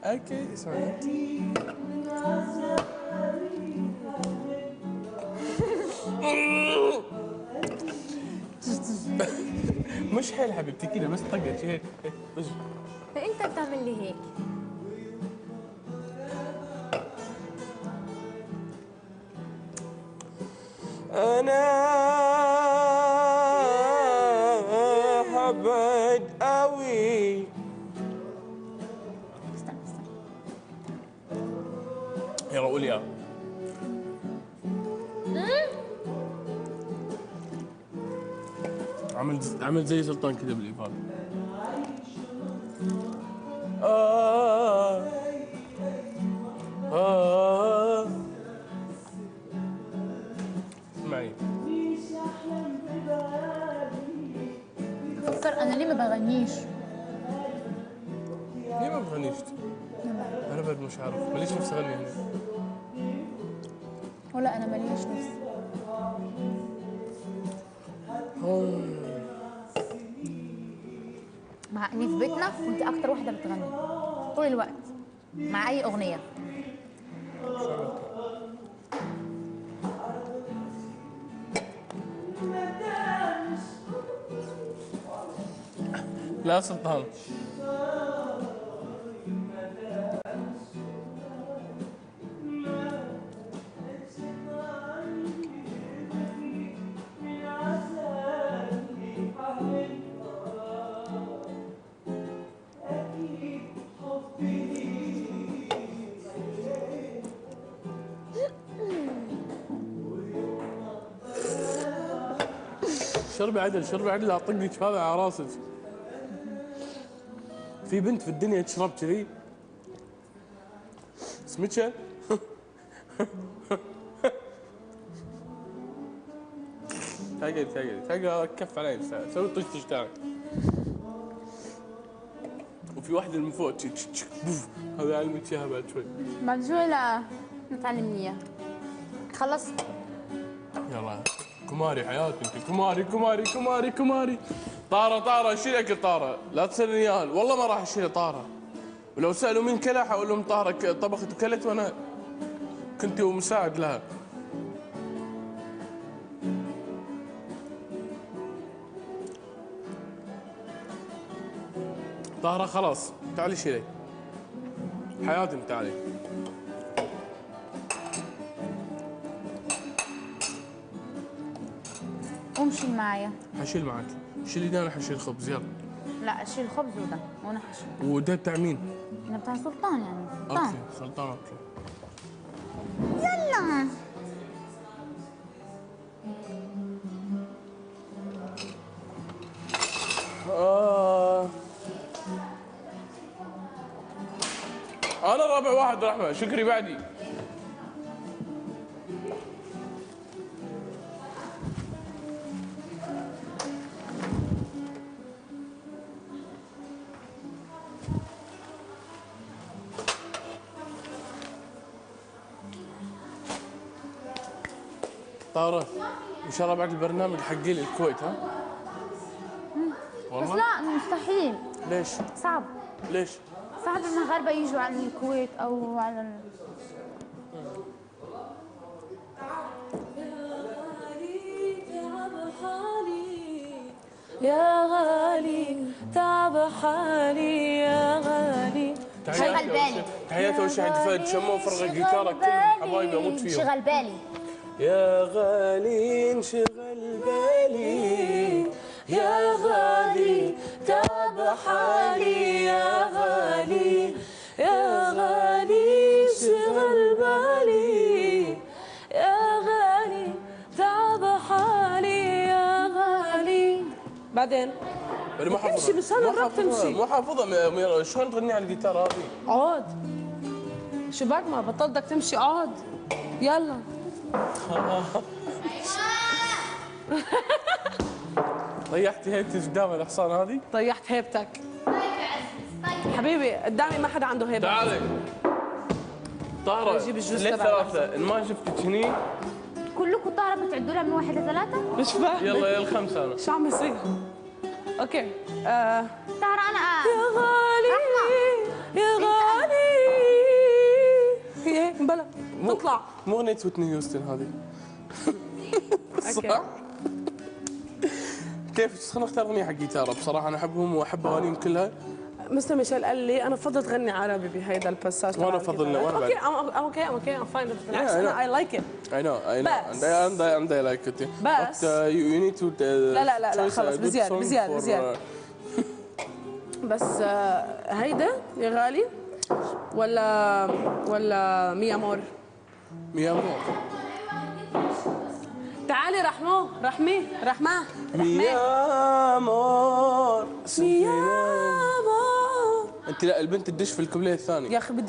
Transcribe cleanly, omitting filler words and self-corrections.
اوكي اسمعي. مش حيل حبيبتي كذا بس طقت هيك بس. فانت بتعمل لي هيك. انا حبيت قوي. استنى يلا قولي يا عمل زي سلطان كذا بالإفادة. اسمعي. فكر انا ليه ما بغنيش؟ ليه ما بغنيش؟ أنا بعد مش عارف، ماليش نفسي أغني هنا. ولا انا ماليش نفس. مع اني في بيتنا كنت اكتر واحده بتغني طول الوقت مع اي اغنيه. لا سلطان. شربي عدل شربي عدل، اطق لك شفافة على راسك. في بنت في الدنيا تشرب كذي سمكة. تقعد كف علي سوي الطشطش تاعك. وفي واحدة من فوق بوف، هذا علمك اياها بعد شوي. بعد شوي لا تعلمني اياها. خلصت؟ يلا كماري حياتي انت، كماري. طارة شيلك طارة، لا تسألني ياهل والله ما راح اشيل طارة. ولو سألوا مين كلها حقول لهم طارة طبخت وكلت وانا كنت مساعد لها. طاهرة خلاص تعالي شيلي حياتي تعالي. قوم شيل معايا. حشيل معك. شيلي ده انا حشيل خبز يلا. لا شيل الخبز وده وانا حشيل. وده بتاع مين؟ ده بتاع سلطان يعني. اوكي سلطان اوكي. يلا انا رابع واحد رحمة شكري بعدي. طارق ان شاء الله بعد البرنامج حقي الكويت ها؟ والله؟ بس لا مستحيل. ليش؟ صعب. ليش؟ صعب المغاربة يجوا على الكويت او على يا غالي تعب حالي يا غالي. شغل بالي. تحياتي اول شيء عند فهد شمو وفرغ الجيتار كلهم حبايبي اموت فيهم. شغل بالي يا غالي انشغل بالي يا غالي تعب حالي يا غالي يا غالي انشغل بالي يا غالي تعب حالي يا غالي. بعدين ما حافظها. تمشي بس هذا الراب تمشي. مو حافظها شلون تغني على الجيتار هذه؟ عود شو بعد ما بطلت بدك تمشي عود يلا. طيحتي هيبتي قدام الحصان هذه؟ طيحت هيبتك حبيبي قدامي ما حدا عنده هيبه. تعالي طارق أجيب الجوز ليه تبع ثلاثة؟ إن ما شفتك هني كلكم طارة بتعدوا لها من 1 ل 3؟ مش فاهمة. يلا يا الخمسة أنا. شو عم يصير؟ اوكي طارة أنا يا غالي يا غالي اطلع. مو اغنية ويتني هيوستن هذه. صح؟ كيف؟ خلينا نختار اغنية حق جيتارة، بصراحة انا احبهم واحب اغانيهم كلها. مستر ميشيل قال لي انا بفضل تغني عربي بهيدا الباساج. وانا بفضل وانا بعد. اوكي I'm fine. بالعكس انا I like it. I know بس. and I like it. بس. But you need to لا خلص choose a good بزيادة song بزيادة. for, بس هيدا يا غالي ولا مي امور. مي امور. تعالي رحمة مي امور. مي امور. انت لا البنت تدش في الكوبليه الثاني. يا اخي